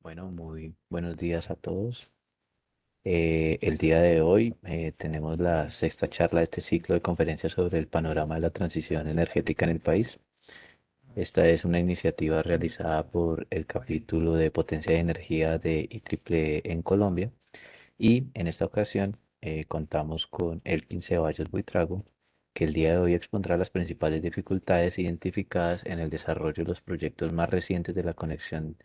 Bueno, muy buenos días a todos. El día de hoy tenemos la sexta charla de este ciclo de conferencias sobre el panorama de la transición energética en el país. Esta es una iniciativa realizada por el capítulo de Potencia de Energía de IEEE en Colombia y en esta ocasión contamos con Elkin Ceballos Buitrago, que el día de hoy expondrá las principales dificultades identificadas en el desarrollo de los proyectos más recientes de la conexión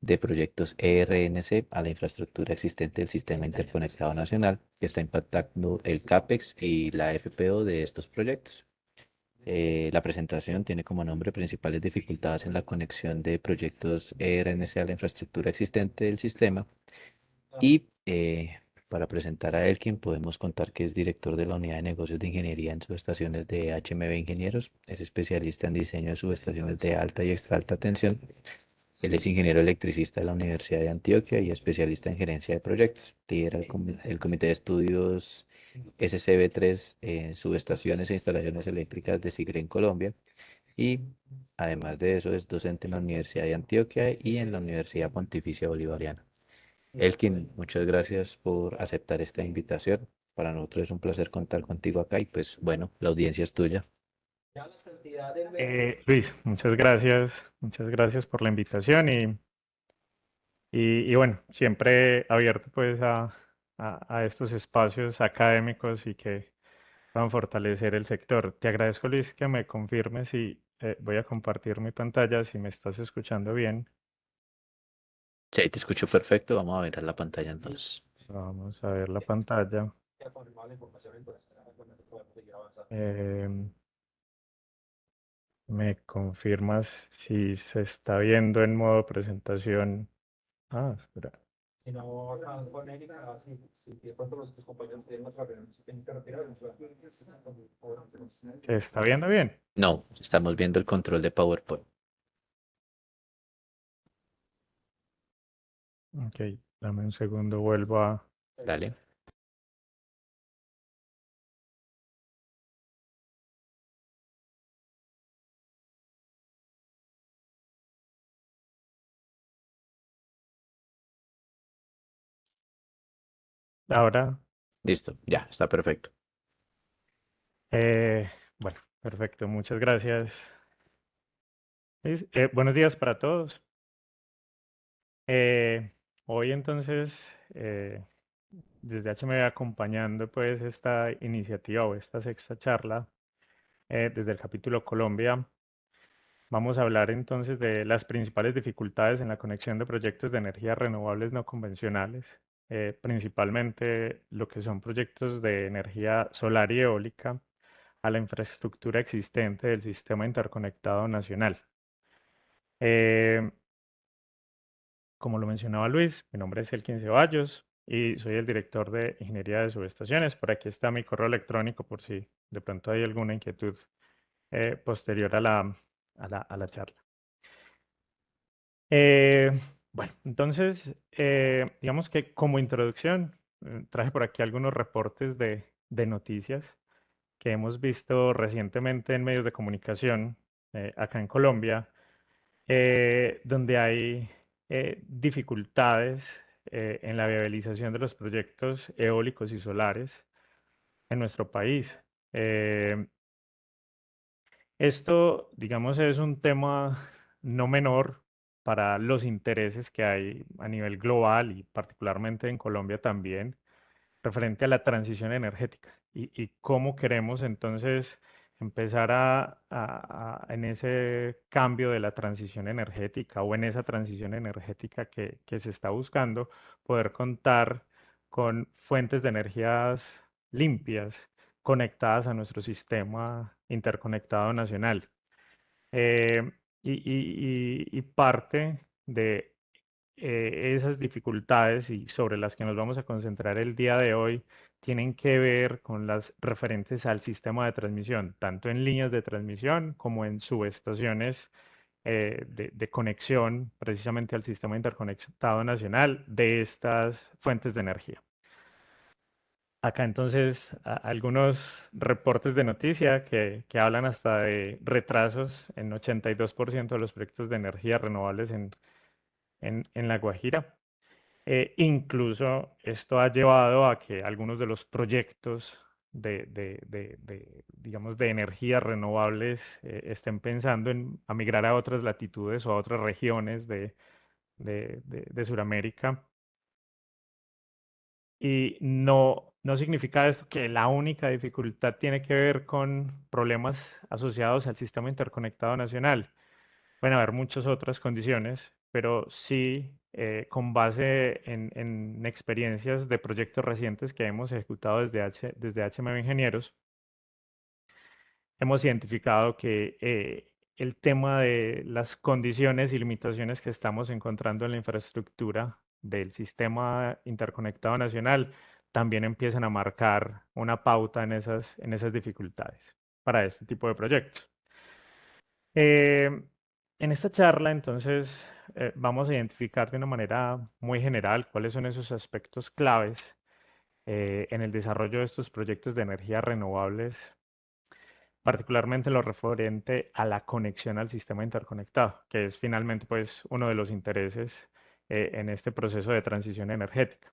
de proyectos ERNC a la infraestructura existente del Sistema Interconectado Nacional, que está impactando el CAPEX y la FPO de estos proyectos. La presentación tiene como nombre principales dificultades en la conexión de proyectos ERNC a la infraestructura existente del sistema y para presentar a él, quien podemos contar que es director de la Unidad de Negocios de Ingeniería en Subestaciones de HMB Ingenieros, es especialista en diseño de subestaciones de alta y extra alta tensión. Él es ingeniero electricista de la Universidad de Antioquia y especialista en gerencia de proyectos. Lidera el Comité de Estudios SCB3 en subestaciones e instalaciones eléctricas de SIGRE en Colombia. Y además de eso es docente en la Universidad de Antioquia y en la Universidad Pontificia Bolivariana. Elkin, muchas gracias por aceptar esta invitación. Para nosotros es un placer contar contigo acá y pues bueno, la audiencia es tuya. Luis, muchas gracias por la invitación y bueno, siempre abierto pues a estos espacios académicos y que van a fortalecer el sector. Te agradezco, Luis, que me confirmes y voy a compartir mi pantalla si me estás escuchando bien. Sí, ahí te escucho perfecto. Vamos a ver la pantalla entonces. Vamos a ver la pantalla. Em, ¿Me confirmas si se está viendo en modo presentación? Ah, espera. ¿Se está viendo bien? No, estamos viendo el control de PowerPoint. Ok, dame un segundo, vuelvo a... Dale. Ahora, Listo, ya, está perfecto. eh, bueno, perfecto, muchas gracias. Buenos días para todos. Eh, Hoy entonces, desde HMB acompañando pues esta iniciativa o esta sexta charla desde el capítulo Colombia, vamos a hablar entonces de las principales dificultades en la conexión de proyectos de energías renovables no convencionales, principalmente lo que son proyectos de energía solar y eólica a la infraestructura existente del Sistema Interconectado Nacional. Eh, Como lo mencionaba Luis, mi nombre es Elkin Ceballos y soy el director de Ingeniería de Subestaciones. Por aquí está mi correo electrónico por si de pronto hay alguna inquietud posterior a la charla. Eh, bueno, entonces, digamos que como introducción, traje por aquí algunos reportes de noticias que hemos visto recientemente en medios de comunicación acá en Colombia, donde hay dificultades en la viabilización de los proyectos eólicos y solares en nuestro país. Eh, Esto, digamos, es un tema no menor para los intereses que hay a nivel global y particularmente en Colombia también, referente a la transición energética y cómo queremos entonces empezar en ese cambio de la transición energética o en esa transición energética que se está buscando, poder contar con fuentes de energías limpias conectadas a nuestro sistema interconectado nacional. Eh, y parte de esas dificultades y sobre las que nos vamos a concentrar el día de hoy tienen que ver con las referentes al sistema de transmisión, tanto en líneas de transmisión como en subestaciones de conexión precisamente al sistema interconectado nacional de estas fuentes de energía. Acá entonces algunos reportes de noticia que hablan hasta de retrasos en 82% de los proyectos de energía renovables en La Guajira. Incluso esto ha llevado a que algunos de los proyectos digamos, de energías renovables estén pensando en a migrar a otras latitudes o a otras regiones de Sudamérica. Y no significa esto que la única dificultad tiene que ver con problemas asociados al sistema interconectado nacional. Pueden haber muchas otras condiciones, pero sí, con base en experiencias de proyectos recientes que hemos ejecutado desde HMB Ingenieros, hemos identificado que el tema de las condiciones y limitaciones que estamos encontrando en la infraestructura del sistema interconectado nacional también empiezan a marcar una pauta en esas dificultades para este tipo de proyectos. Eh, en esta charla, entonces, vamos a identificar de una manera muy general cuáles son esos aspectos claves en el desarrollo de estos proyectos de energías renovables, particularmente en lo referente a la conexión al sistema interconectado, que es finalmente, pues, uno de los intereses en este proceso de transición energética.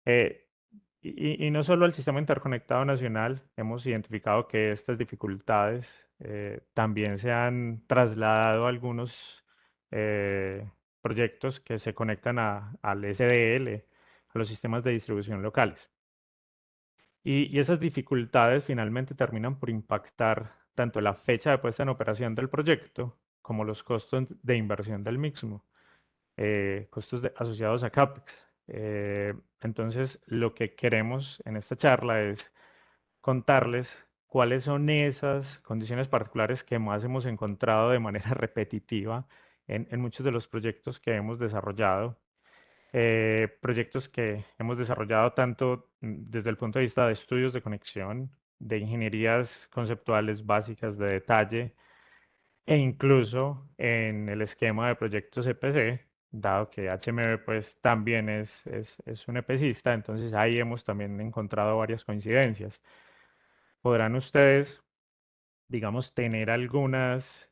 Eh, y no solo el sistema interconectado nacional, hemos identificado que estas dificultades también se han trasladado a algunos eh, proyectos que se conectan al SDL, a los sistemas de distribución locales. Y esas dificultades finalmente terminan por impactar tanto la fecha de puesta en operación del proyecto como los costos de inversión del mismo, asociados a CAPEX. Entonces, lo que queremos en esta charla es contarles cuáles son esas condiciones particulares que más hemos encontrado de manera repetitiva en muchos de los proyectos que hemos desarrollado, proyectos que hemos desarrollado tanto desde el punto de vista de estudios de conexión, de ingenierías conceptuales básicas de detalle, e incluso en el esquema de proyectos EPC, dado que HMB pues también es un EPCista, entonces ahí hemos también encontrado varias coincidencias. Podrán ustedes, digamos, tener algunas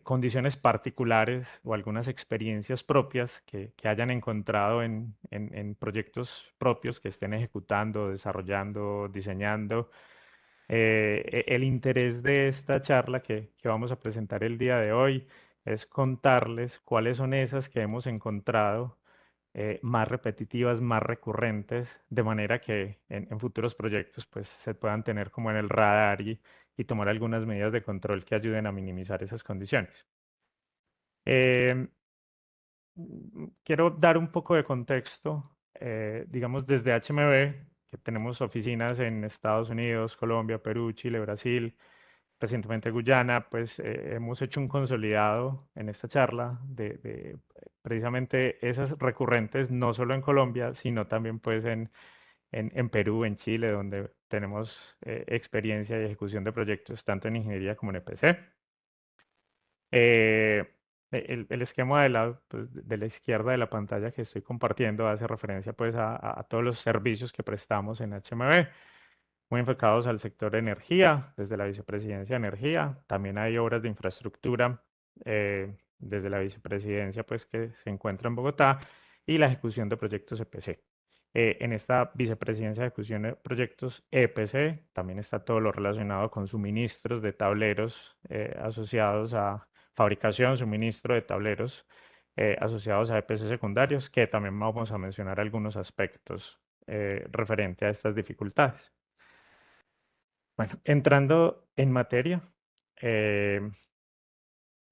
condiciones particulares o algunas experiencias propias que hayan encontrado en proyectos propios que estén ejecutando, desarrollando, diseñando. El interés de esta charla que vamos a presentar el día de hoy es contarles cuáles son esas que hemos encontrado más repetitivas, más recurrentes, de manera que en futuros proyectos pues se puedan tener como en el radar y tomar algunas medidas de control que ayuden a minimizar esas condiciones. Em, Quiero dar un poco de contexto, digamos desde HMB, que tenemos oficinas en Estados Unidos, Colombia, Perú, Chile, Brasil, recientemente Guyana, pues hemos hecho un consolidado en esta charla de precisamente esas recurrentes, no solo en Colombia, sino también pues en Perú, en Chile, donde tenemos experiencia y ejecución de proyectos tanto en ingeniería como en EPC. Eh, el esquema pues, de la izquierda de la pantalla que estoy compartiendo hace referencia pues a todos los servicios que prestamos en HMB, muy enfocados al sector de energía, desde la Vicepresidencia de Energía. También hay obras de infraestructura desde la Vicepresidencia pues que se encuentra en Bogotá y la ejecución de proyectos EPC. En esta Vicepresidencia de Ejecución de Proyectos EPC también está todo lo relacionado con suministros de tableros asociados a fabricación, suministro de tableros asociados a EPC secundarios, que también vamos a mencionar algunos aspectos referente a estas dificultades. Bueno, entrando en materia, eh,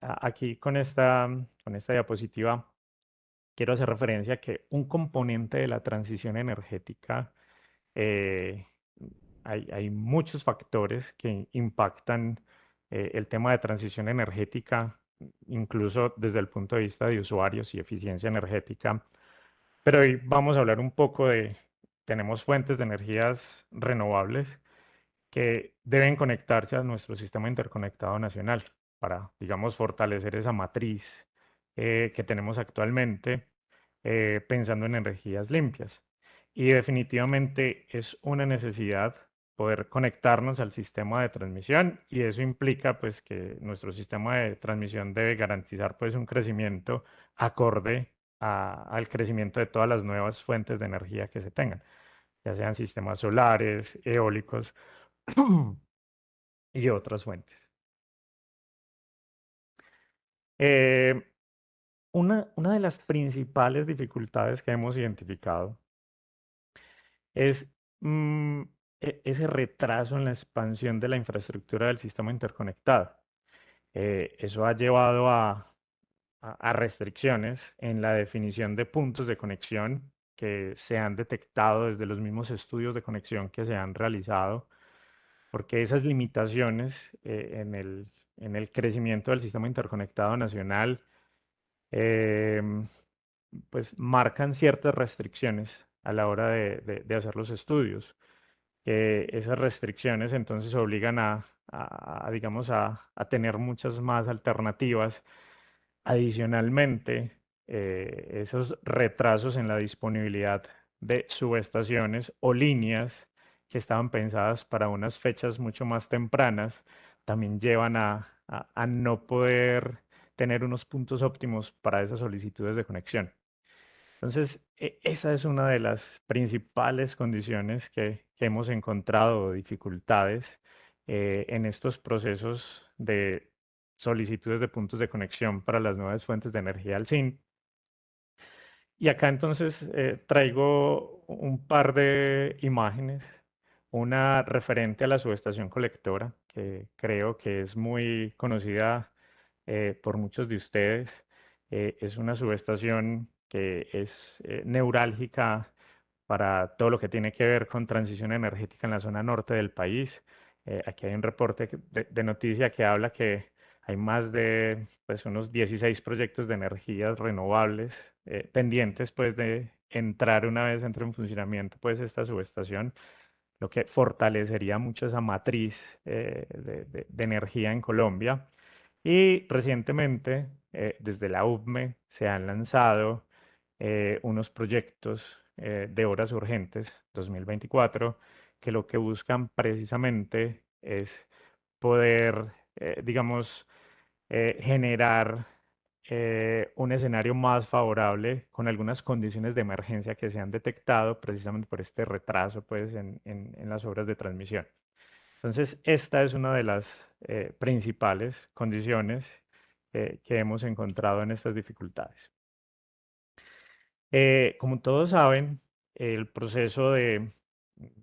aquí con esta diapositiva quiero hacer referencia a que un componente de la transición energética, eh, hay muchos factores que impactan el tema de transición energética, incluso desde el punto de vista de usuarios y eficiencia energética. Pero hoy vamos a hablar un poco tenemos fuentes de energías renovables que deben conectarse a nuestro sistema interconectado nacional para, digamos, fortalecer esa matriz que tenemos actualmente, pensando en energías limpias. Y definitivamente es una necesidad poder conectarnos al sistema de transmisión y eso implica pues que nuestro sistema de transmisión debe garantizar pues un crecimiento acorde al crecimiento de todas las nuevas fuentes de energía que se tengan, ya sean sistemas solares, eólicos y otras fuentes. Eh, una de las principales dificultades que hemos identificado es mm, ese retraso en la expansión de la infraestructura del sistema interconectado. Eso ha llevado a restricciones en la definición de puntos de conexión que se han detectado desde los mismos estudios de conexión que se han realizado, porque esas limitaciones en el crecimiento del sistema interconectado nacional em, pues marcan ciertas restricciones a la hora de hacer los estudios. Que esas restricciones entonces obligan digamos, a tener muchas más alternativas. Adicionalmente, esos retrasos en la disponibilidad de subestaciones o líneas que estaban pensadas para unas fechas mucho más tempranas también llevan a no poder tener unos puntos óptimos para esas solicitudes de conexión. Entonces, esa es una de las principales condiciones que hemos encontrado, dificultades en estos procesos de solicitudes de puntos de conexión para las nuevas fuentes de energía al SIN. Y acá entonces traigo un par de imágenes, una referente a la subestación colectora, que creo que es muy conocida por muchos de ustedes. Es una subestación que es neurálgica para todo lo que tiene que ver con transición energética en la zona norte del país. Aquí hay un reporte de noticia que habla que hay más de pues, unos 16 proyectos de energías renovables pendientes pues, de entrar una vez entre en funcionamiento pues, esta subestación, lo que fortalecería mucho esa matriz de energía en Colombia. Y recientemente, desde la UVME, se han lanzado unos proyectos de obras urgentes 2024 que lo que buscan precisamente es poder, digamos, generar un escenario más favorable con algunas condiciones de emergencia que se han detectado precisamente por este retraso pues, en las obras de transmisión. Entonces, esta es una de las principales condiciones que hemos encontrado en estas dificultades. Como todos saben, el proceso de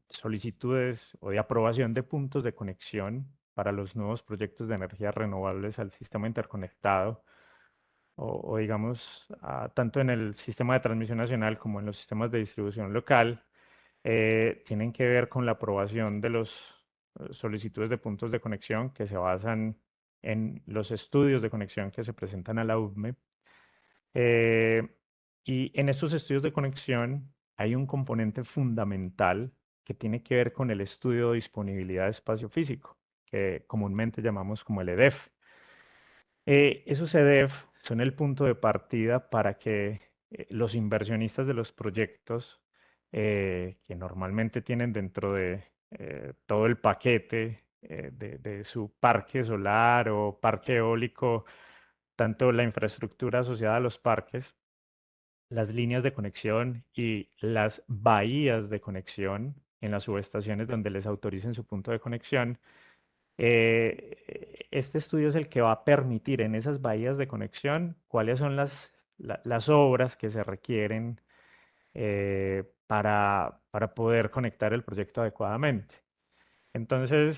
solicitudes o de aprobación de puntos de conexión para los nuevos proyectos de energías renovables al sistema interconectado, o digamos, tanto en el sistema de transmisión nacional como en los sistemas de distribución local, tienen que ver con la aprobación de los solicitudes de puntos de conexión que se basan en los estudios de conexión que se presentan a la UVME. Eh, y en estos estudios de conexión hay un componente fundamental que tiene que ver con el estudio de disponibilidad de espacio físico, que comúnmente llamamos como el EDEF. Esos EDEF son el punto de partida para que los inversionistas de los proyectos, que normalmente tienen dentro de todo el paquete de su parque solar o parque eólico, tanto la infraestructura asociada a los parques, las líneas de conexión y las bahías de conexión en las subestaciones donde les autoricen su punto de conexión. Este estudio es el que va a permitir en esas bahías de conexión cuáles son las obras que se requieren para poder conectar el proyecto adecuadamente. Entonces,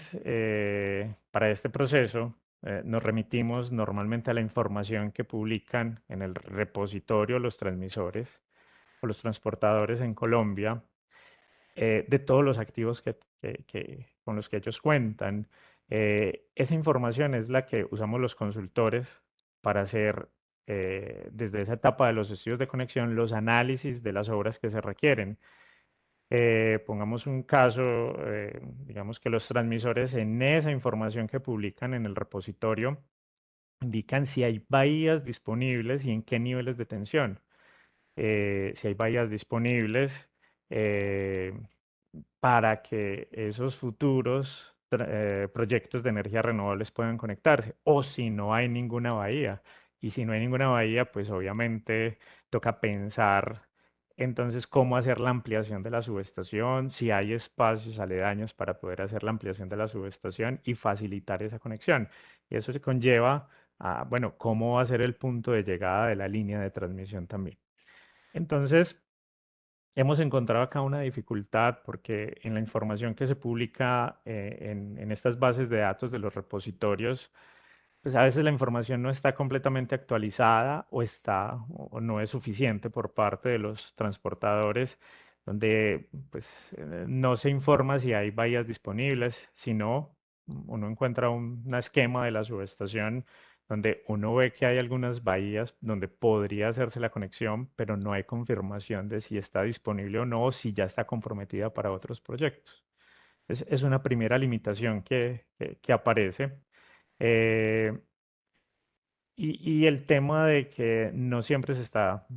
para este proceso, nos remitimos normalmente a la información que publican en el repositorio los transmisores o los transportadores en Colombia de todos los activos con los que ellos cuentan. Esa información es la que usamos los consultores para hacer, desde esa etapa de los estudios de conexión, los análisis de las obras que se requieren. Pongamos un caso, digamos que los transmisores en esa información que publican en el repositorio indican si hay bahías disponibles y en qué niveles de tensión. Si hay bahías disponibles eh, para que esos futuros proyectos de energía renovables puedan conectarse, o si no hay ninguna bahía. Y si no hay ninguna bahía, pues obviamente toca pensar entonces cómo hacer la ampliación de la subestación, si hay espacios aledaños para poder hacer la ampliación de la subestación y facilitar esa conexión. Y eso se conlleva a, bueno, cómo va a ser el punto de llegada de la línea de transmisión también. Entonces, hemos encontrado acá una dificultad porque en la información que se publica en estas bases de datos de los repositorios, pues a veces la información no está completamente actualizada o o no es suficiente por parte de los transportadores, donde pues no se informa si hay bahías disponibles, si no, uno encuentra un esquema de la subestación donde uno ve que hay algunas bahías donde podría hacerse la conexión, pero no hay confirmación de si está disponible o no, o si ya está comprometida para otros proyectos. Es una primera limitación que aparece. Eh, y el tema de que no siempre se está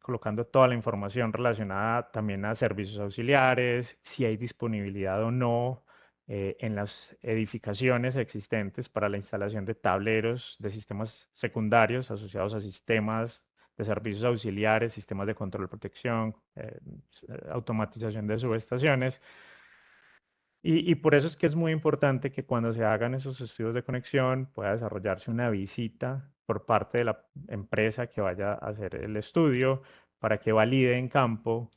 colocando toda la información relacionada también a servicios auxiliares, si hay disponibilidad o no en las edificaciones existentes para la instalación de tableros de sistemas secundarios asociados a sistemas de servicios auxiliares, sistemas de control y protección, automatización de subestaciones. Y por eso es que es muy importante que cuando se hagan esos estudios de conexión pueda desarrollarse una visita por parte de la empresa que vaya a hacer el estudio para que valide en campo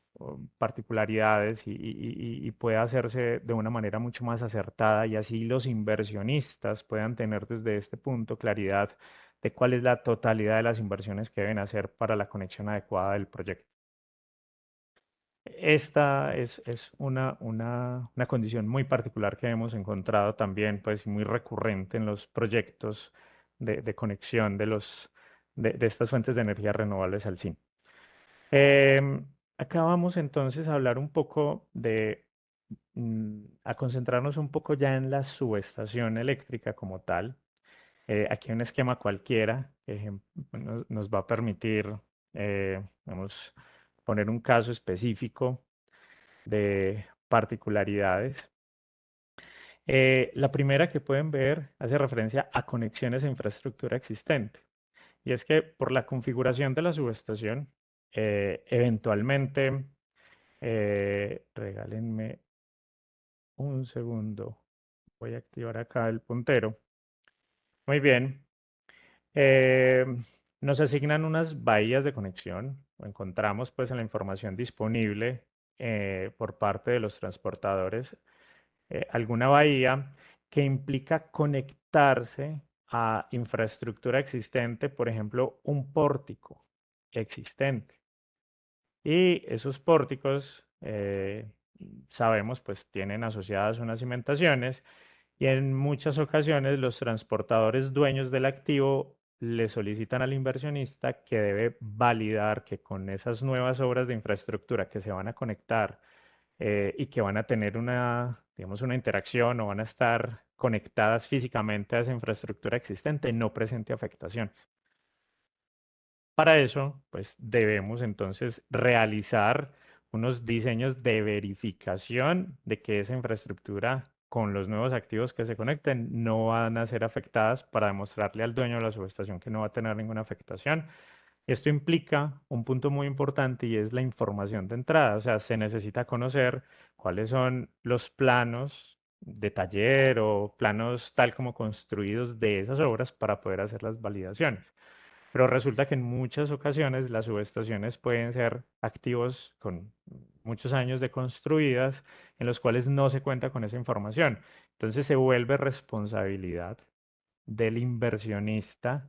particularidades y pueda hacerse de una manera mucho más acertada y así los inversionistas puedan tener desde este punto claridad de cuál es la totalidad de las inversiones que deben hacer para la conexión adecuada del proyecto. Esta es una condición muy particular que hemos encontrado también, pues muy recurrente en los proyectos de conexión de estas fuentes de energía renovables al SIN. Acá vamos entonces a hablar un poco a concentrarnos un poco ya en la subestación eléctrica como tal. Aquí hay un esquema cualquiera que nos va a permitir, vamos, poner un caso específico de particularidades. La primera que pueden ver hace referencia a conexiones e infraestructura existente. Y es que por la configuración de la subestación, eventualmente, regálenme un segundo, voy a activar acá el puntero. Muy bien. eh, Nos asignan unas bahías de conexión, o encontramos pues en la información disponible por parte de los transportadores alguna bahía que implica conectarse a infraestructura existente, por ejemplo, un pórtico existente. Y esos pórticos, sabemos, pues tienen asociadas unas cimentaciones y en muchas ocasiones los transportadores dueños del activo le solicitan al inversionista que debe validar que con esas nuevas obras de infraestructura que se van a conectar y que van a tener digamos, una interacción o van a estar conectadas físicamente a esa infraestructura existente, no presente afectaciones. Para eso, pues debemos entonces realizar unos diseños de verificación de que esa infraestructura con los nuevos activos que se conecten no van a ser afectadas para demostrarle al dueño de la subestación que no va a tener ninguna afectación. Esto implica un punto muy importante y es la información de entrada, o sea, se necesita conocer cuáles son los planos de taller o planos tal como construidos de esas obras para poder hacer las validaciones. Pero resulta que en muchas ocasiones las subestaciones pueden ser activos con muchos años de construidas en los cuales no se cuenta con esa información. Entonces se vuelve responsabilidad del inversionista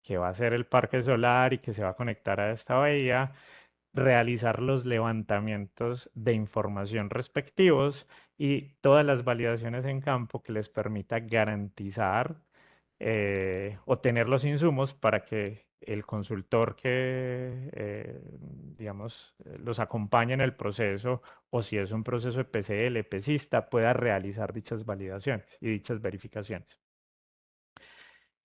que va a hacer el parque solar y que se va a conectar a esta bahía, realizar los levantamientos de información respectivos y todas las validaciones en campo que les permita garantizar o tener los insumos para que el consultor que, digamos, los acompañe en el proceso o si es un proceso de PCL, PCista, pueda realizar dichas validaciones y dichas verificaciones.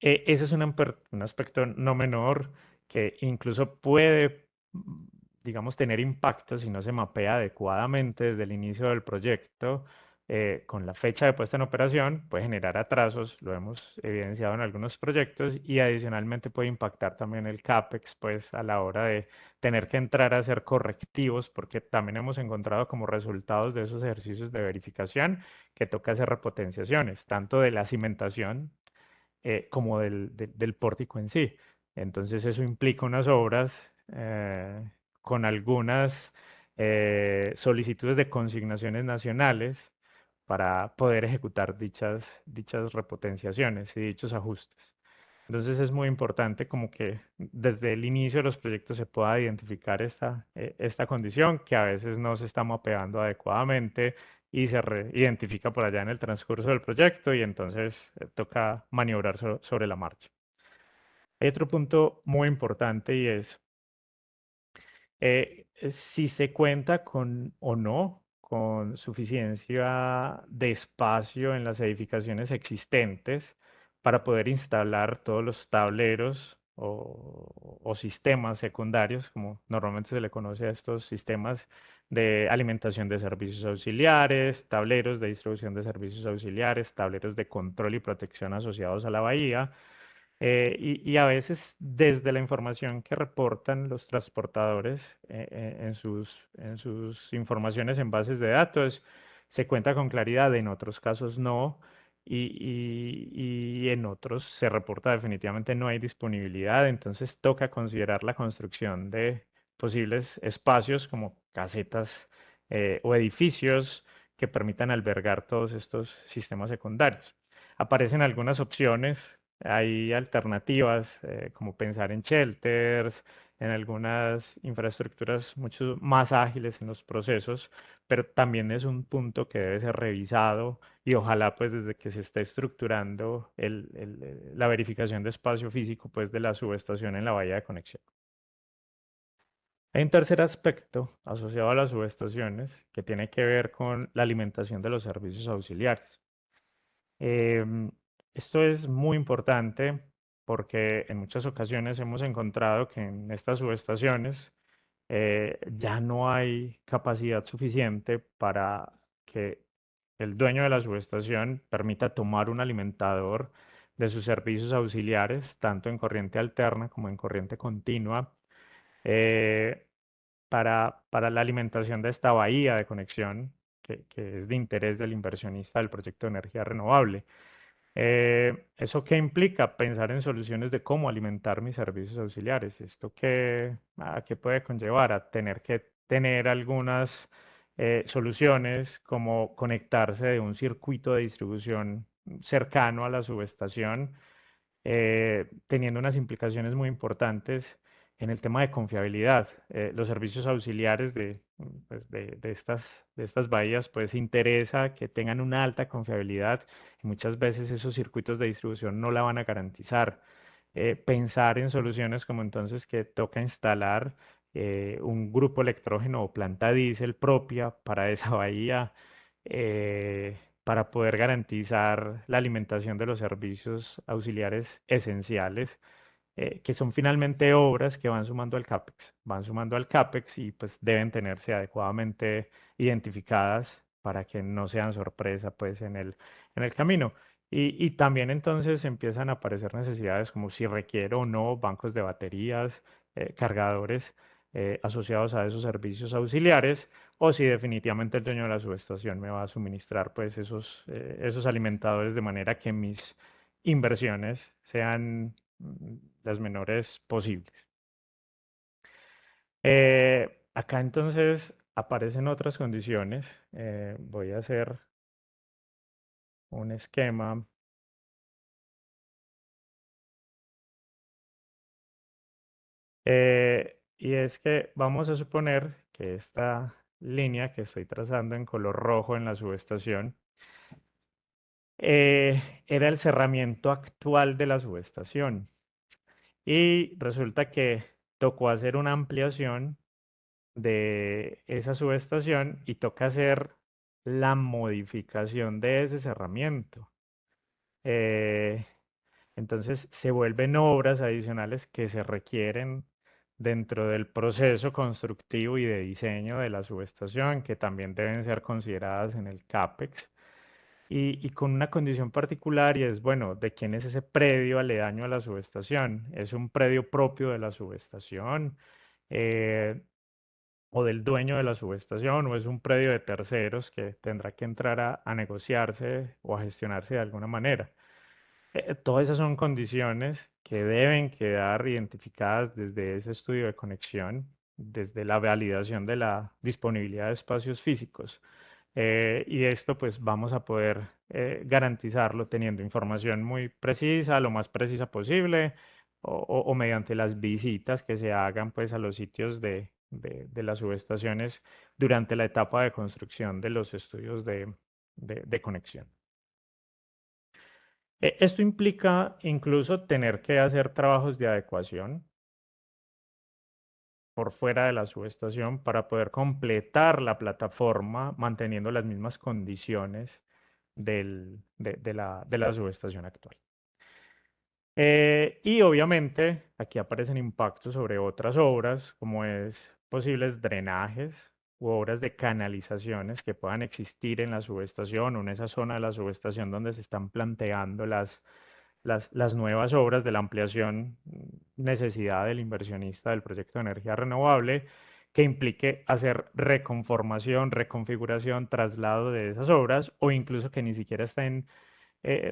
Ese es un aspecto no menor que incluso puede, digamos, tener impacto si no se mapea adecuadamente desde el inicio del proyecto, con la fecha de puesta en operación, puede generar atrasos, lo hemos evidenciado en algunos proyectos, y adicionalmente puede impactar también el CAPEX, pues a la hora de tener que entrar a hacer correctivos, porque también hemos encontrado como resultados de esos ejercicios de verificación que toca hacer repotenciaciones, tanto de la cimentación como del pórtico en sí. Entonces eso implica unas obras con algunas solicitudes de consignaciones nacionales para poder ejecutar dichas repotenciaciones y dichos ajustes. Entonces es muy importante como que desde el inicio de los proyectos se pueda identificar esta condición que a veces no se está mapeando adecuadamente y se identifica por allá en el transcurso del proyecto y entonces toca maniobrar sobre la marcha. Hay otro punto muy importante y es si se cuenta con o no con suficiencia de espacio en las edificaciones existentes para poder instalar todos los tableros o sistemas secundarios, como normalmente se le conoce a estos sistemas de alimentación de servicios auxiliares, tableros de distribución de servicios auxiliares, tableros de control y protección asociados a la bahía, y a veces desde la información que reportan los transportadores en sus informaciones en bases de datos, se cuenta con claridad, en otros casos no, y en otros se reporta definitivamente no hay disponibilidad, entonces toca considerar la construcción de posibles espacios como casetas o edificios que permitan albergar todos estos sistemas secundarios. Aparecen algunas opciones, hay alternativas, como pensar en shelters, en algunas infraestructuras mucho más ágiles en los procesos, pero también es un punto que debe ser revisado y ojalá pues desde que se esté estructurando la verificación de espacio físico pues de la subestación en la bahía de conexión. Hay un tercer aspecto asociado a las subestaciones que tiene que ver con la alimentación de los servicios auxiliares. Em, Esto es muy importante porque en muchas ocasiones hemos encontrado que en estas subestaciones ya no hay capacidad suficiente para que el dueño de la subestación permita tomar un alimentador de sus servicios auxiliares, tanto en corriente alterna como en corriente continua, eh, para la alimentación de esta bahía de conexión que es de interés del inversionista del proyecto de energía renovable. ¿Eso qué implica? Pensar en soluciones de cómo alimentar mis servicios auxiliares. ¿Esto a qué puede conllevar? A tener que tener algunas soluciones como conectarse de un circuito de distribución cercano a la subestación, teniendo unas implicaciones muy importantes en el tema de confiabilidad. Los servicios auxiliares pues, de estas bahías, pues interesa que tengan una alta confiabilidad y muchas veces esos circuitos de distribución no la van a garantizar. Pensar en soluciones como entonces que toca instalar un grupo electrógeno o planta diésel propia para esa bahía, para poder garantizar la alimentación de los servicios auxiliares esenciales, que son finalmente obras que van sumando al CAPEX y pues deben tenerse adecuadamente identificadas para que no sean sorpresa pues en el camino. Y también entonces empiezan a aparecer necesidades como si requiero o no bancos de baterías, cargadores asociados a esos servicios auxiliares, o si definitivamente el dueño de la subestación me va a suministrar pues esos alimentadores de manera que mis inversiones sean las menores posibles. Acá entonces aparecen otras condiciones. Voy a hacer un esquema. Y es que vamos a suponer que esta línea que estoy trazando en color rojo en la subestación era el cerramiento actual de la subestación. Y resulta que tocó hacer una ampliación de esa subestación y toca hacer la modificación de ese cerramiento. Eh, entonces se vuelven obras adicionales que se requieren dentro del proceso constructivo y de diseño de la subestación, que también deben ser consideradas en el CAPEX. y con una condición particular y es, bueno, ¿de quién es ese predio aledaño a la subestación? ¿Es un predio propio de la subestación? Eh, ¿O del dueño de la subestación? ¿O es un predio de terceros que tendrá que entrar a negociarse o a gestionarse de alguna manera? Todas esas son condiciones que deben quedar identificadas desde ese estudio de conexión, desde la validación de la disponibilidad de espacios físicos. Y esto pues vamos a poder garantizarlo teniendo información muy precisa, lo más precisa posible, o mediante las visitas que se hagan pues a los sitios de las subestaciones durante la etapa de construcción de los estudios de conexión. Esto implica incluso tener que hacer trabajos de adecuación por fuera de la subestación para poder completar la plataforma manteniendo las mismas condiciones de la subestación actual. Y obviamente aquí aparecen impactos sobre otras obras, como es posibles drenajes u obras de canalizaciones que puedan existir en la subestación o en esa zona de la subestación donde se están planteando las nuevas obras de la ampliación, necesidad del inversionista del proyecto de energía renovable, que implique hacer reconformación, reconfiguración, traslado de esas obras o incluso que ni siquiera estén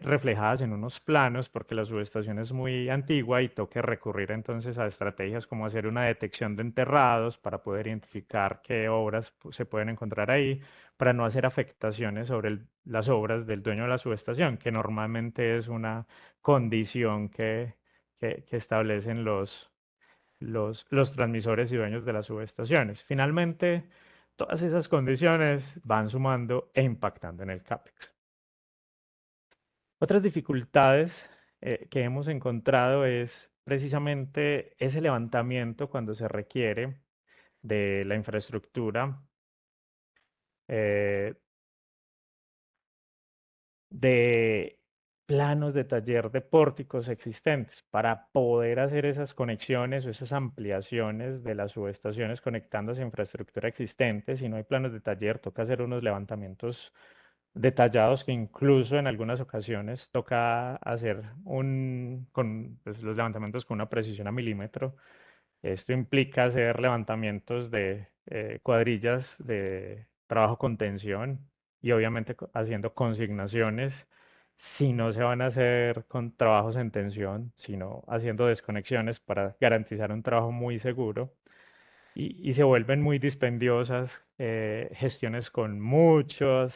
reflejadas en unos planos porque la subestación es muy antigua y toque recurrir entonces a estrategias como hacer una detección de enterrados para poder identificar qué obras se pueden encontrar ahí, para no hacer afectaciones sobre las obras del dueño de la subestación, que normalmente es una condición que establecen los transmisores y dueños de las subestaciones. Finalmente, todas esas condiciones van sumando e impactando en el CAPEX. Otras dificultades que hemos encontrado es precisamente ese levantamiento cuando se requiere de la infraestructura, eh, de planos de taller de pórticos existentes para poder hacer esas conexiones o esas ampliaciones de las subestaciones conectándose a infraestructura existente. Si no hay planos de taller, toca hacer unos levantamientos detallados que incluso en algunas ocasiones toca hacer con pues, los levantamientos con una precisión a milímetro. Esto implica hacer levantamientos de cuadrillas de trabajo con tensión y obviamente haciendo consignaciones si no se van a hacer con trabajos en tensión, sino haciendo desconexiones para garantizar un trabajo muy seguro y se vuelven muy dispendiosas, gestiones con muchos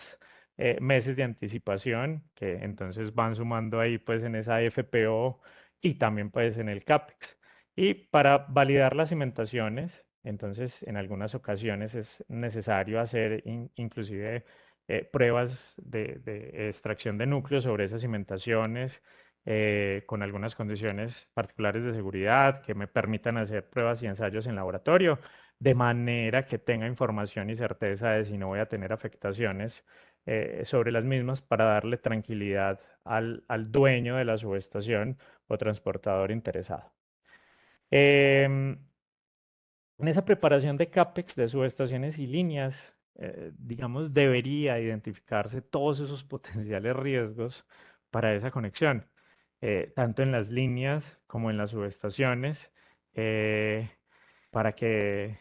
meses de anticipación, que entonces van sumando ahí pues en esa FPO y también pues en el CAPEX. Y para validar las cimentaciones, entonces en algunas ocasiones es necesario hacer inclusive pruebas de extracción de núcleos sobre esas cimentaciones, con algunas condiciones particulares de seguridad que me permitan hacer pruebas y ensayos en laboratorio, de manera que tenga información y certeza de si no voy a tener afectaciones sobre las mismas para darle tranquilidad al dueño de la subestación o transportador interesado. Em, en esa preparación de CAPEX de subestaciones y líneas, digamos, debería identificarse todos esos potenciales riesgos para esa conexión, tanto en las líneas como en las subestaciones, eh, para que,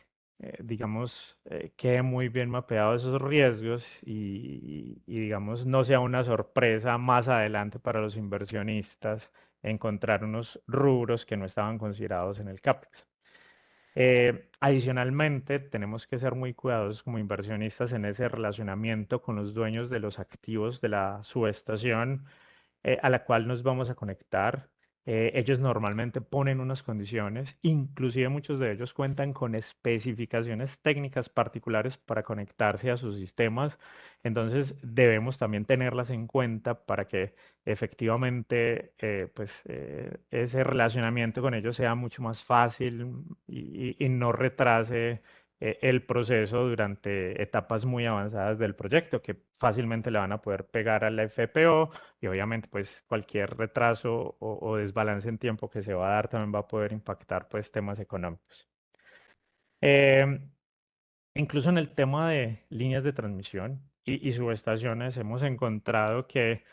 digamos, quede muy bien mapeados esos riesgos y, digamos, no sea una sorpresa más adelante para los inversionistas encontrar unos rubros que no estaban considerados en el CAPEX. Adicionalmente, tenemos que ser muy cuidadosos como inversionistas en ese relacionamiento con los dueños de los activos de la subestación a la cual nos vamos a conectar. Ellos normalmente ponen unas condiciones, inclusive muchos de ellos cuentan con especificaciones técnicas particulares para conectarse a sus sistemas, entonces debemos también tenerlas en cuenta para que efectivamente pues, ese relacionamiento con ellos sea mucho más fácil y no retrase el proceso durante etapas muy avanzadas del proyecto, que fácilmente le van a poder pegar a la FPO y obviamente pues cualquier retraso o desbalance en tiempo que se va a dar también va a poder impactar pues temas económicos. Em, Incluso en el tema de líneas de transmisión. y subestaciones hemos encontrado que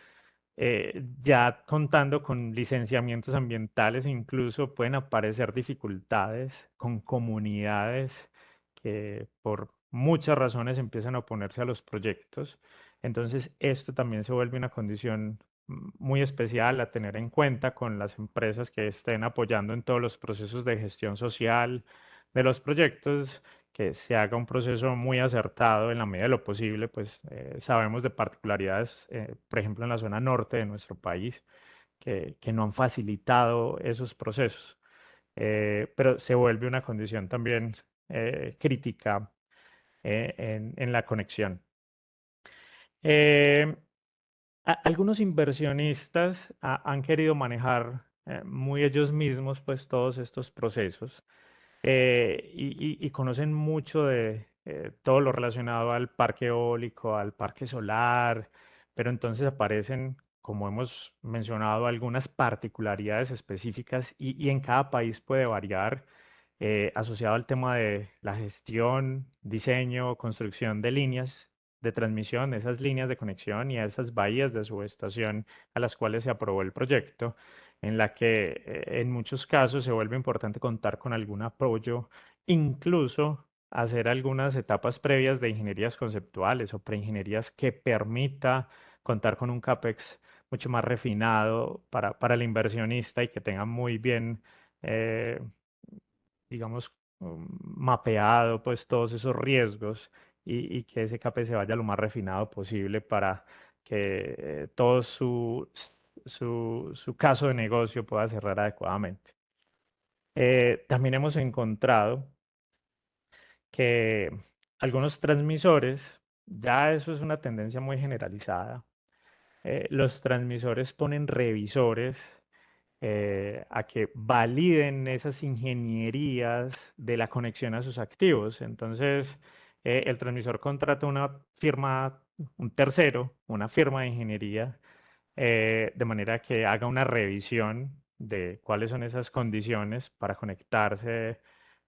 ya contando con licenciamientos ambientales, incluso pueden aparecer dificultades con comunidades que por muchas razones empiezan a oponerse a los proyectos. Entonces, esto también se vuelve una condición muy especial a tener en cuenta con las empresas que estén apoyando en todos los procesos de gestión social de los proyectos, que se haga un proceso muy acertado en la medida de lo posible, pues sabemos de particularidades, por ejemplo, en la zona norte de nuestro país, que no han facilitado esos procesos. Pero se vuelve una condición también crítica en la conexión. Eh, Algunos inversionistas han querido manejar muy ellos mismos pues todos estos procesos y conocen mucho de todo lo relacionado al parque eólico, al parque solar, pero entonces aparecen, como hemos mencionado, algunas particularidades específicas y en cada país puede variar asociado al tema de la gestión, diseño, construcción de líneas de transmisión, esas líneas de conexión y a esas bahías de subestación a las cuales se aprobó el proyecto, en la que en muchos casos se vuelve importante contar con algún apoyo, incluso hacer algunas etapas previas de ingenierías conceptuales o preingenierías que permita contar con un CAPEX mucho más refinado para el inversionista y que tenga muy bien, eh, digamos, mapeado pues todos esos riesgos y que ese CAPEX se vaya lo más refinado posible para que todo su caso de negocio pueda cerrar adecuadamente. También hemos encontrado que algunos transmisores, ya eso es una tendencia muy generalizada, los transmisores ponen revisores a que validen esas ingenierías de la conexión a sus activos. Entonces, el transmisor contrata una firma, un tercero, una firma de ingeniería de manera que haga una revisión de cuáles son esas condiciones para conectarse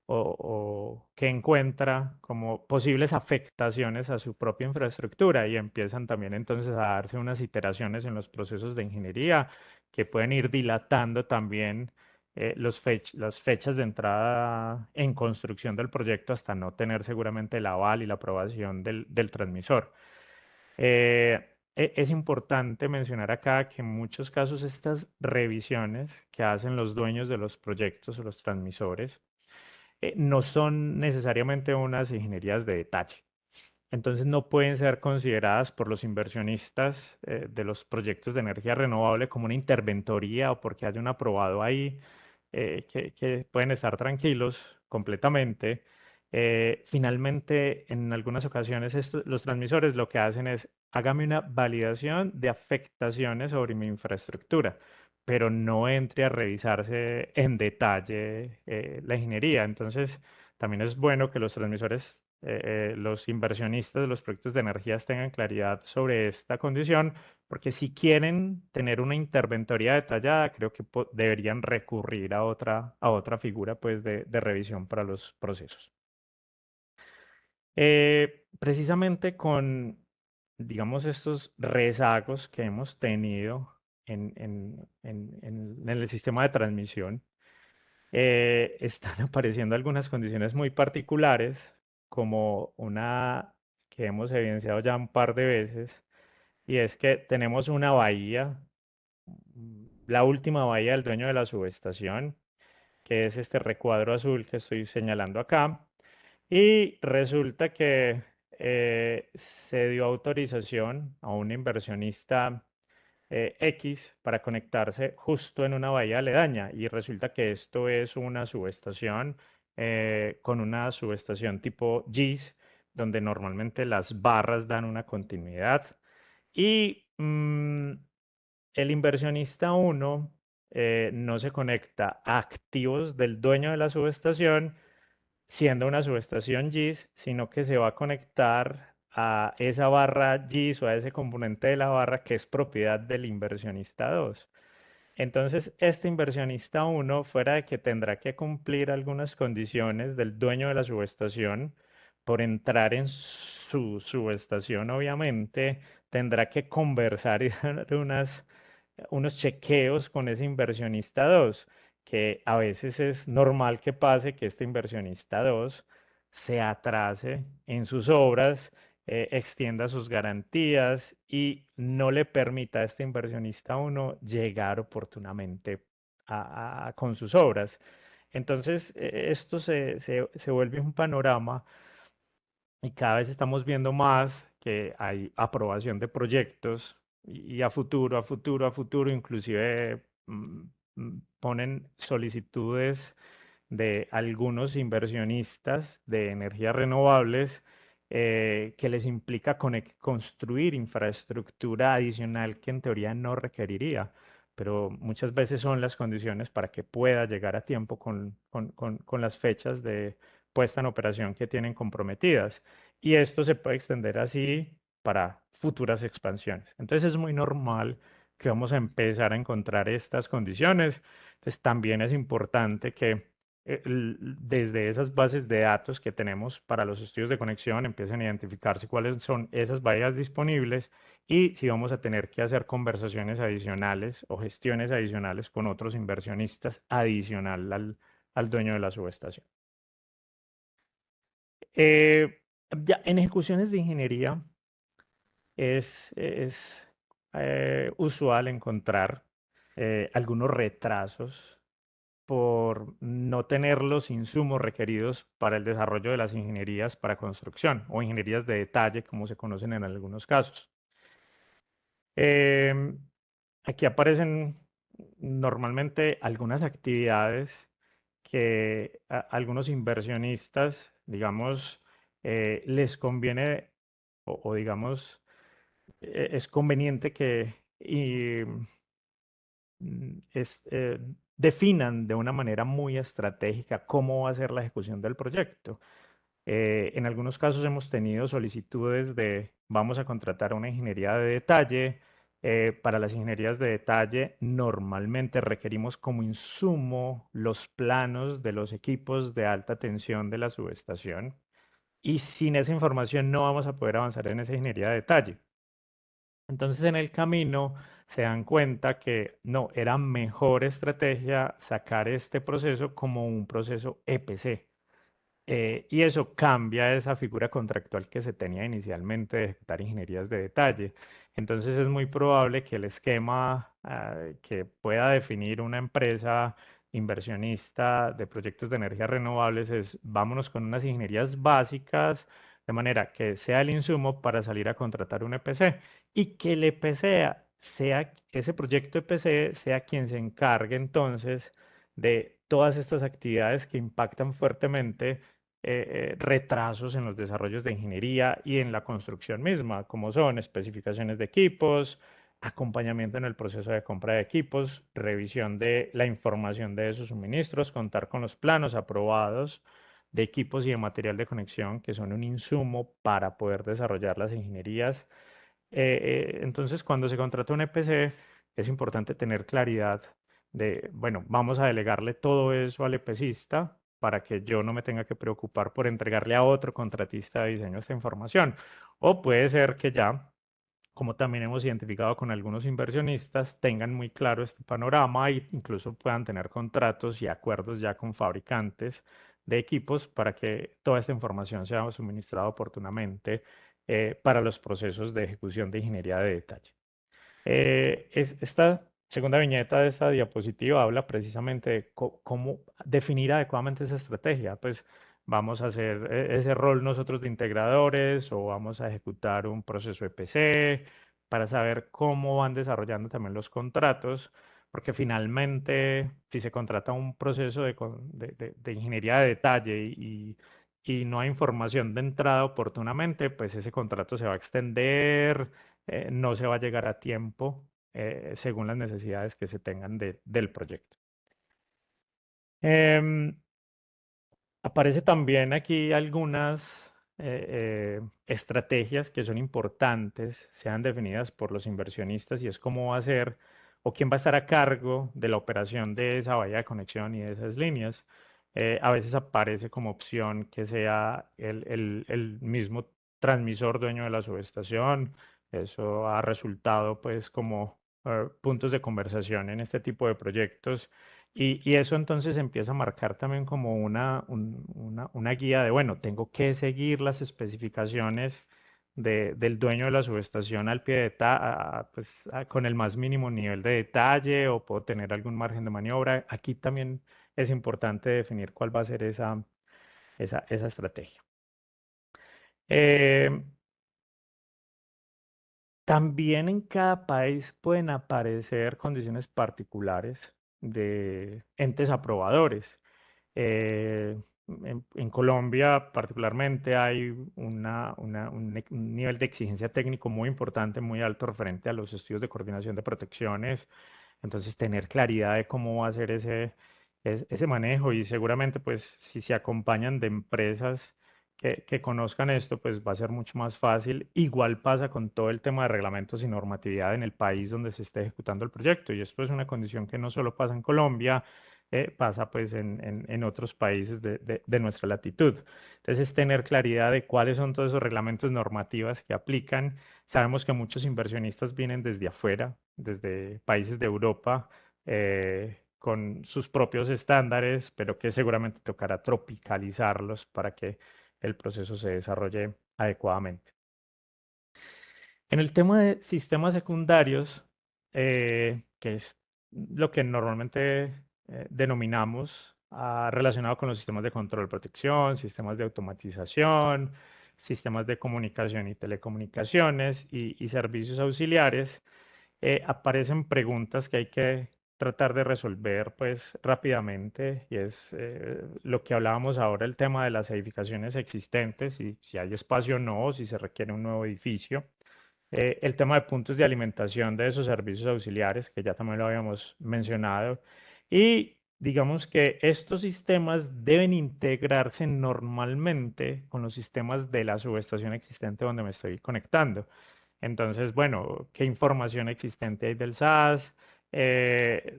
o que encuentra como posibles afectaciones a su propia infraestructura y empiezan también entonces a darse unas iteraciones en los procesos de ingeniería que pueden ir dilatando también las fechas de entrada en construcción del proyecto hasta no tener seguramente el aval y la aprobación del transmisor. Es importante mencionar acá que en muchos casos estas revisiones que hacen los dueños de los proyectos o los transmisores no son necesariamente unas ingenierías de detalle. Entonces no pueden ser consideradas por los inversionistas de los proyectos de energía renovable como una interventoría o porque haya un aprobado ahí, que pueden estar tranquilos completamente. Finalmente, en algunas ocasiones los transmisores lo que hacen es, hágame una validación de afectaciones sobre mi infraestructura, pero no entre a revisarse en detalle la ingeniería. Entonces, también es bueno que los transmisores los inversionistas de los proyectos de energías tengan claridad sobre esta condición, porque si quieren tener una interventoría detallada, creo que deberían recurrir a otra figura pues, de revisión para los procesos. Precisamente con, digamos, estos rezagos que hemos tenido en el sistema de transmisión, están apareciendo algunas condiciones muy particulares, como una que hemos evidenciado ya un par de veces, y es que tenemos una bahía, la última bahía del dueño de la subestación, que es este recuadro azul que estoy señalando acá, y resulta que se dio autorización a un inversionista X para conectarse justo en una bahía aledaña y resulta que esto es una subestación con una subestación tipo GIS donde normalmente las barras dan una continuidad y el inversionista uno no se conecta a activos del dueño de la subestación siendo una subestación GIS, sino que se va a conectar a esa barra GIS o a ese componente de la barra que es propiedad del inversionista 2. Entonces, este inversionista uno, fuera de que tendrá que cumplir algunas condiciones del dueño de la subestación por entrar en su subestación obviamente tendrá que conversar y dar unos chequeos con ese inversionista 2, que a veces es normal que pase que este inversionista 2 se atrase en sus obras, extienda sus garantías y no le permita a este inversionista 1 llegar oportunamente con sus obras. Entonces, esto se vuelve un panorama y cada vez estamos viendo más que hay aprobación de proyectos y a futuro, a futuro, a futuro, inclusive ponen solicitudes de algunos inversionistas de energías renovables que les implica construir infraestructura adicional que en teoría no requeriría, pero muchas veces son las condiciones para que pueda llegar a tiempo con las fechas de puesta en operación que tienen comprometidas. Y esto se puede extender así para futuras expansiones. Entonces es muy normal que vamos a empezar a encontrar estas condiciones. Entonces también es importante que desde esas bases de datos que tenemos para los estudios de conexión empiecen a identificarse cuáles son esas bahías disponibles y si vamos a tener que hacer conversaciones adicionales o gestiones adicionales con otros inversionistas adicional al dueño de la subestación. Eh, ya en ejecuciones de ingeniería es usual encontrar algunos retrasos por no tener los insumos requeridos para el desarrollo de las ingenierías para construcción o ingenierías de detalle, como se conocen en algunos casos. Em, Aquí aparecen normalmente algunas actividades que a algunos inversionistas, digamos, les conviene o digamos, es conveniente que definan de una manera muy estratégica cómo va a ser la ejecución del proyecto. En algunos casos hemos tenido solicitudes de vamos a contratar una ingeniería de detalle. Para las ingenierías de detalle normalmente requerimos como insumo los planos de los equipos de alta tensión de la subestación y sin esa información no vamos a poder avanzar en esa ingeniería de detalle. Entonces en el camino se dan cuenta que no, era mejor estrategia sacar este proceso como un proceso EPC. Y eso cambia esa figura contractual que se tenía inicialmente de ejecutar ingenierías de detalle. Entonces es muy probable que el esquema que pueda definir una empresa inversionista de proyectos de energías renovables es vámonos con unas ingenierías básicas, de manera que sea el insumo para salir a contratar un EPC y que el EPC sea ese proyecto EPC sea quien se encargue entonces de todas estas actividades que impactan fuertemente retrasos en los desarrollos de ingeniería y en la construcción misma, como son especificaciones de equipos, acompañamiento en el proceso de compra de equipos, revisión de la información de esos suministros, contar con los planos aprobados de equipos y de material de conexión, que son un insumo para poder desarrollar las ingenierías. Entonces, cuando se contrata un EPC, es importante tener claridad de, bueno, vamos a delegarle todo eso al EPCista para que yo no me tenga que preocupar por entregarle a otro contratista de diseño esta información. O puede ser que ya, como también hemos identificado con algunos inversionistas, tengan muy claro este panorama e incluso puedan tener contratos y acuerdos ya con fabricantes de equipos para que toda esta información sea suministrada oportunamente para los procesos de ejecución de ingeniería de detalle. Esta segunda viñeta de esta diapositiva habla precisamente de cómo definir adecuadamente esa estrategia. Pues vamos a hacer ese rol nosotros de integradores o vamos a ejecutar un proceso EPC para saber cómo van desarrollando también los contratos, porque finalmente si se contrata un proceso de ingeniería de detalle y no hay información de entrada oportunamente, pues ese contrato se va a extender, no se va a llegar a tiempo según las necesidades que se tengan del proyecto. Em, Aparece también aquí algunas estrategias que son importantes, sean definidas por los inversionistas y es cómo va a ser o quién va a estar a cargo de la operación de esa valla de conexión y de esas líneas. A veces aparece como opción que sea el mismo transmisor dueño de la subestación. Eso ha resultado pues como puntos de conversación en este tipo de proyectos y eso entonces empieza a marcar también como una guía de, bueno, tengo que seguir las especificaciones del dueño de la subestación al pie de pues, con el más mínimo nivel de detalle o puedo tener algún margen de maniobra. Aquí también es importante definir cuál va a ser esa estrategia. Eh, También en cada país pueden aparecer condiciones particulares de entes aprobadores. Eh, en Colombia particularmente hay un nivel de exigencia técnico muy importante, muy alto referente a los estudios de coordinación de protecciones. Entonces, tener claridad de cómo va a ser ese manejo y seguramente, pues, si se acompañan de empresas que conozcan esto, pues va a ser mucho más fácil. Igual pasa con todo el tema de reglamentos y normatividad en el país donde se esté ejecutando el proyecto. Y esto es una condición que no solo pasa en Colombia, pasa pues en otros países de nuestra latitud. Entonces, es tener claridad de cuáles son todos esos reglamentos normativas que aplican. Sabemos que muchos inversionistas vienen desde afuera, desde países de Europa, con sus propios estándares, pero que seguramente tocará tropicalizarlos para que el proceso se desarrolle adecuadamente. En el tema de sistemas secundarios, que es lo que normalmente denominamos relacionado con los sistemas de control, protección, sistemas de automatización, sistemas de comunicación y telecomunicaciones y servicios auxiliares, aparecen preguntas que hay que tratar de resolver pues rápidamente y es lo que hablábamos ahora, el tema de las edificaciones existentes, si hay espacio o no, si se requiere un nuevo edificio. El tema de puntos de alimentación de esos servicios auxiliares, que ya también lo habíamos mencionado. Y digamos que estos sistemas deben integrarse normalmente con los sistemas de la subestación existente donde me estoy conectando. Entonces, bueno, ¿qué información existente hay del SAS?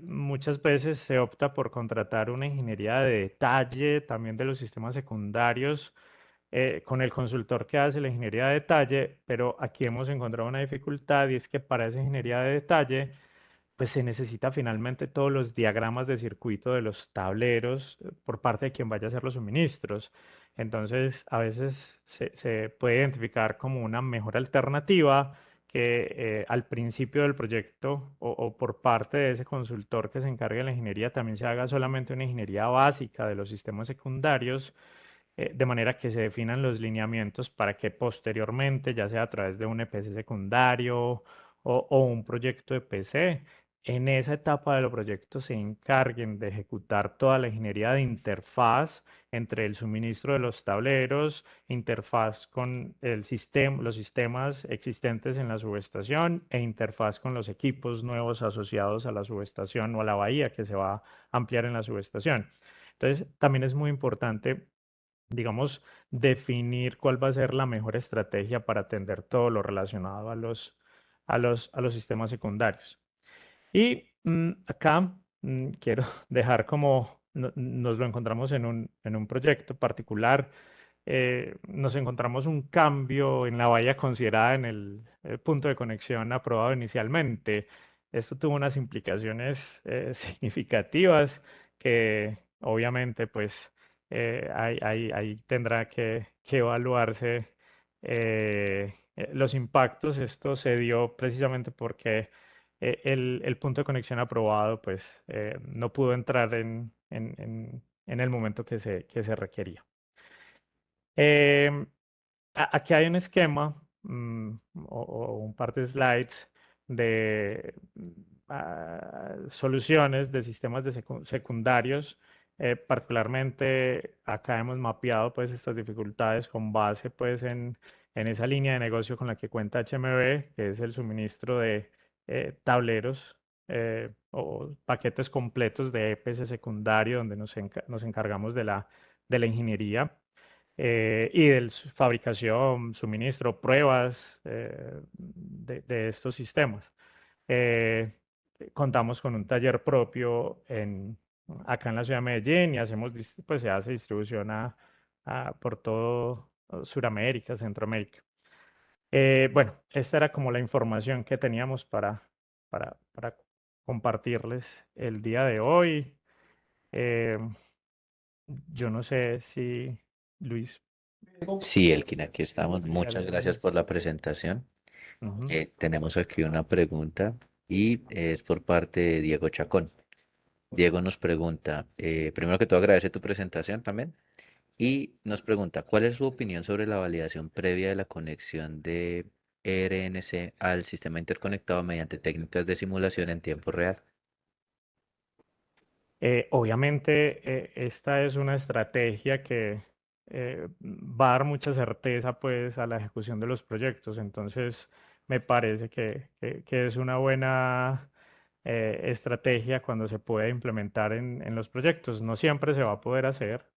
Muchas veces se opta por contratar una ingeniería de detalle también de los sistemas secundarios con el consultor que hace la ingeniería de detalle, pero aquí hemos encontrado una dificultad y es que para esa ingeniería de detalle pues se necesita finalmente todos los diagramas de circuito de los tableros por parte de quien vaya a hacer los suministros. Entonces, a veces se puede identificar como una mejor alternativa que al principio del proyecto o por parte de ese consultor que se encargue de la ingeniería también se haga solamente una ingeniería básica de los sistemas secundarios de manera que se definan los lineamientos para que posteriormente, ya sea a través de un EPC secundario o un proyecto de PC, en esa etapa del proyecto se encarguen de ejecutar toda la ingeniería de interfaz entre el suministro de los tableros, interfaz con el sistema, los sistemas existentes en la subestación e interfaz con los equipos nuevos asociados a la subestación o a la bahía que se va a ampliar en la subestación. Entonces, también es muy importante digamos, definir cuál va a ser la mejor estrategia para atender todo lo relacionado a los sistemas secundarios. Y acá quiero dejar como nos lo encontramos en un proyecto particular. Nos encontramos un cambio en la valla considerada en el punto de conexión aprobado inicialmente. Esto tuvo unas implicaciones significativas que obviamente pues ahí tendrá que evaluarse los impactos. Esto se dio precisamente porque el punto de conexión aprobado pues no pudo entrar en el momento que se requería. Em, Aquí hay un esquema o un par de slides de soluciones de sistemas de secundarios. Particularmente acá hemos mapeado pues estas dificultades con base pues en esa línea de negocio con la que cuenta HMB, que es el suministro de tableros o paquetes completos de EPC secundario donde nos encargamos de la ingeniería y de fabricación, suministro, pruebas de estos sistemas. Eh, Contamos con un taller propio acá en la ciudad de Medellín y pues se hace distribución por todo Sudamérica, Centroamérica. Bueno, esta era como la información que teníamos para compartirles el día de hoy. Eh, yo no sé si Luis Sí, Elkin, aquí estamos. tiene Muchas alguna gracias por la consulta. presentación. Ujú. Tenemos aquí una pregunta y es por parte de Diego Chacón. Diego nos pregunta, primero que todo agradece tu presentación también y nos pregunta, ¿cuál es su opinión sobre la validación previa de la conexión de RNC al sistema interconectado mediante técnicas de simulación en tiempo real? Obviamente, esta es una estrategia que va a dar mucha certeza pues a la ejecución de los proyectos. Entonces, me parece que es una buena estrategia cuando se puede implementar en los proyectos. No siempre se va a poder hacer,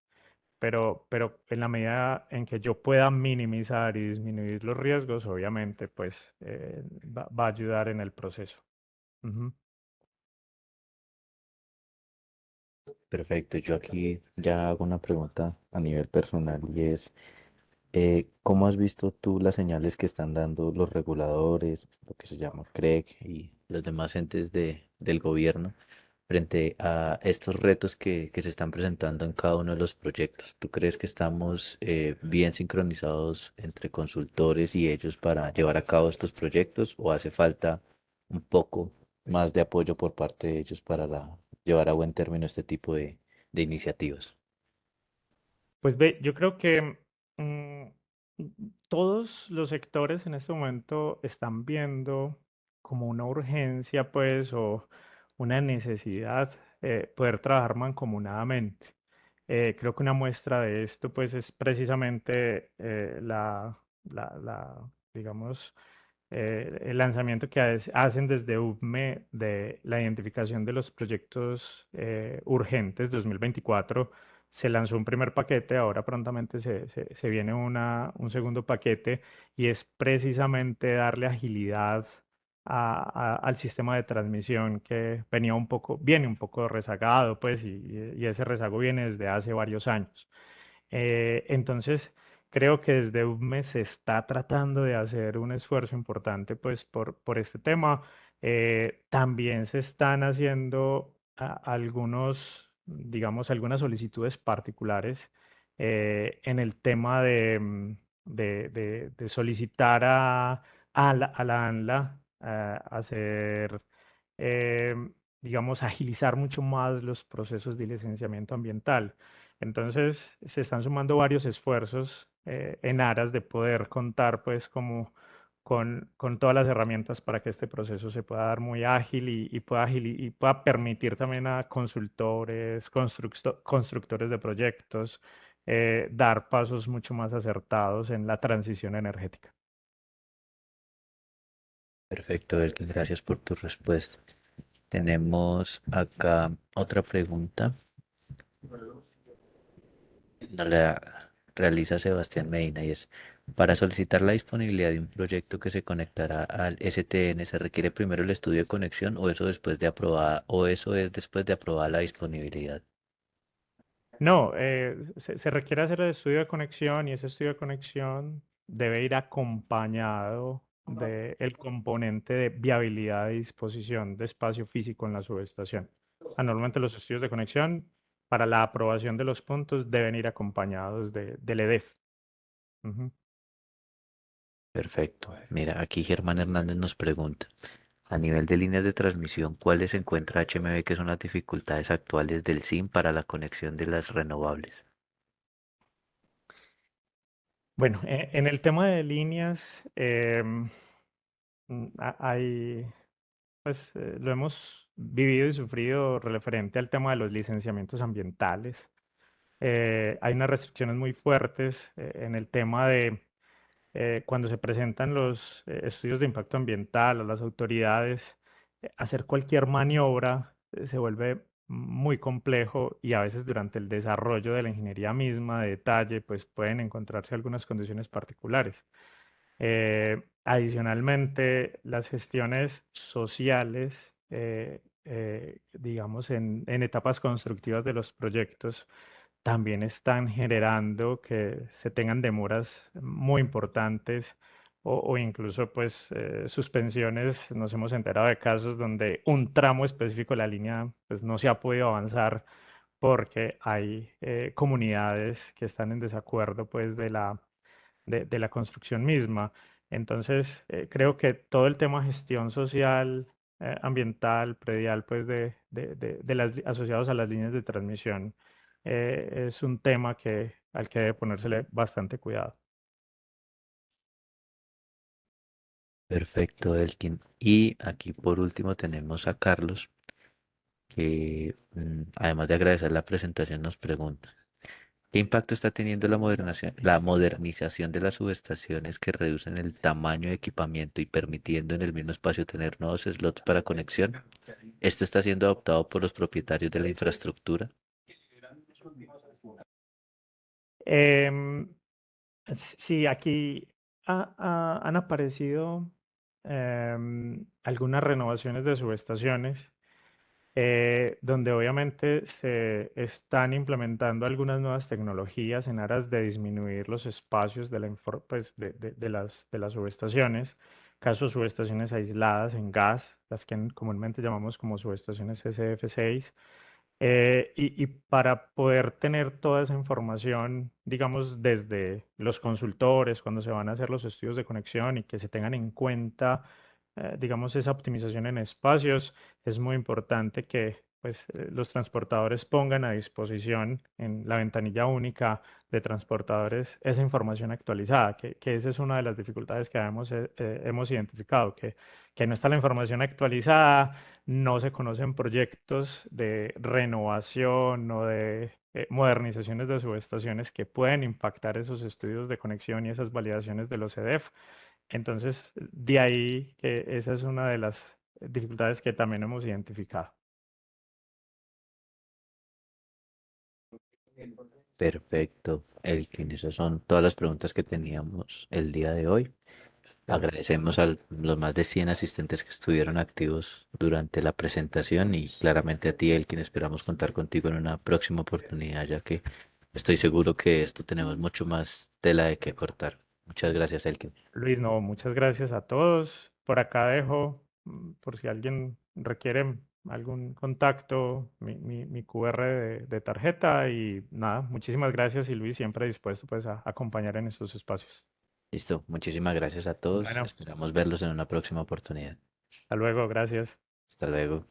pero en la medida en que yo pueda minimizar y disminuir los riesgos, obviamente, pues va a ayudar en el proceso. Ujú. Perfecto, yo aquí ya hago una pregunta a nivel personal y es, ¿cómo has visto tú las señales que están dando los reguladores, lo que se llama CREC y los demás entes del gobierno frente a estos retos que se están presentando en cada uno de los proyectos? ¿Tú crees que estamos bien sincronizados entre consultores y ellos para llevar a cabo estos proyectos o hace falta un poco más de apoyo por parte de ellos para llevar a buen término este tipo de iniciativas? Pues ve, yo creo que todos los sectores en este momento están viendo como una urgencia, pues, o una necesidad poder trabajar mancomunadamente. Creo que una muestra de esto, pues, es precisamente digamos, el lanzamiento que hacen desde UVME de la identificación de los proyectos urgentes 2024. Se lanzó un primer paquete, ahora prontamente se viene un segundo paquete y es precisamente darle agilidad al sistema de transmisión que viene un poco rezagado, pues, y ese rezago viene desde hace varios años. Entonces, creo que desde UME se está tratando de hacer un esfuerzo importante pues por este tema. También se están haciendo digamos, algunas solicitudes particulares en el tema de solicitar a la ANLA hacer, eh, digamos, agilizar mucho más los procesos de licenciamiento ambiental. Entonces, se están sumando varios esfuerzos en aras de poder contar pues como con todas las herramientas para que este proceso se pueda dar muy ágil y pueda permitir también a consultores, constructores de proyectos, dar pasos mucho más acertados en la transición energética. Perfecto, Elkin, gracias por tu respuesta. Tenemos acá otra pregunta. La realiza Sebastián Medina y es, para solicitar la disponibilidad de un proyecto que se conectará al STN, ¿se requiere primero el estudio de conexión o eso después de aprobada, o eso es después de aprobada la disponibilidad? No, se requiere hacer el estudio de conexión y ese estudio de conexión debe ir acompañado del componente de viabilidad y disposición de espacio físico en la subestación. Normalmente los estudios de conexión para la aprobación de los puntos deben ir acompañados del EDEF. Ujú. Perfecto. Mira, aquí Germán Hernández nos pregunta, a nivel de líneas de transmisión, ¿cuáles encuentra HMB que son las dificultades actuales del SIM para la conexión de las renovables? Bueno, en el tema de líneas, pues lo hemos vivido y sufrido referente al tema de los licenciamientos ambientales. Hay unas restricciones muy fuertes en el tema de cuando se presentan los estudios de impacto ambiental a las autoridades, hacer cualquier maniobra se vuelve muy complejo y a veces durante el desarrollo de la ingeniería misma de detalle, pues pueden encontrarse algunas condiciones particulares. Adicionalmente, las gestiones sociales, digamos, en etapas constructivas de los proyectos, también están generando que se tengan demoras muy importantes o incluso pues suspensiones. Nos hemos enterado de casos donde un tramo específico de la línea pues no se ha podido avanzar porque hay comunidades que están en desacuerdo pues de la construcción misma. Entonces, creo que todo el tema gestión social, ambiental, predial, pues asociados a las líneas de transmisión, es un tema al que debe ponérsele bastante cuidado. Perfecto, Elkin. Y aquí por último tenemos a Carlos, que además de agradecer la presentación nos pregunta, ¿qué impacto está teniendo la modernización de las subestaciones que reducen el tamaño de equipamiento y permitiendo en el mismo espacio tener nuevos slots para conexión? ¿Esto está siendo adoptado por los propietarios de la infraestructura? Em, sí, aquí han aparecido algunas renovaciones de subestaciones donde obviamente se están implementando algunas nuevas tecnologías en aras de disminuir los espacios pues, de las subestaciones, caso subestaciones aisladas en gas, las que comúnmente llamamos como subestaciones SF6. Y para poder tener toda esa información, digamos, desde los consultores, cuando se van a hacer los estudios de conexión y que se tengan en cuenta, digamos, esa optimización en espacios, es muy importante que pues, los transportadores pongan a disposición en la ventanilla única de transportadores esa información actualizada, que esa es una de las dificultades que hemos identificado, que no está la información actualizada, no se conocen proyectos de renovación o de modernizaciones de subestaciones que pueden impactar esos estudios de conexión y esas validaciones de los EDF. Entonces, de ahí que esa es una de las dificultades que también hemos identificado. Perfecto, Elkin. Esas son todas las preguntas que teníamos el día de hoy. Agradecemos a los más de 100 asistentes que estuvieron activos durante la presentación y claramente a ti, Elkin, esperamos contar contigo en una próxima oportunidad, ya que estoy seguro que esto tenemos mucho más tela de que cortar. Muchas gracias, Elkin. Luis, no, muchas gracias a todos. Por acá dejo, por si alguien requiere algún contacto, mi QR de tarjeta y nada, muchísimas gracias y Luis siempre dispuesto pues a acompañar en estos espacios. Listo, muchísimas gracias a todos. Bueno, Esperamos verlos en una próxima oportunidad. hasta luego, gracias. Hasta luego.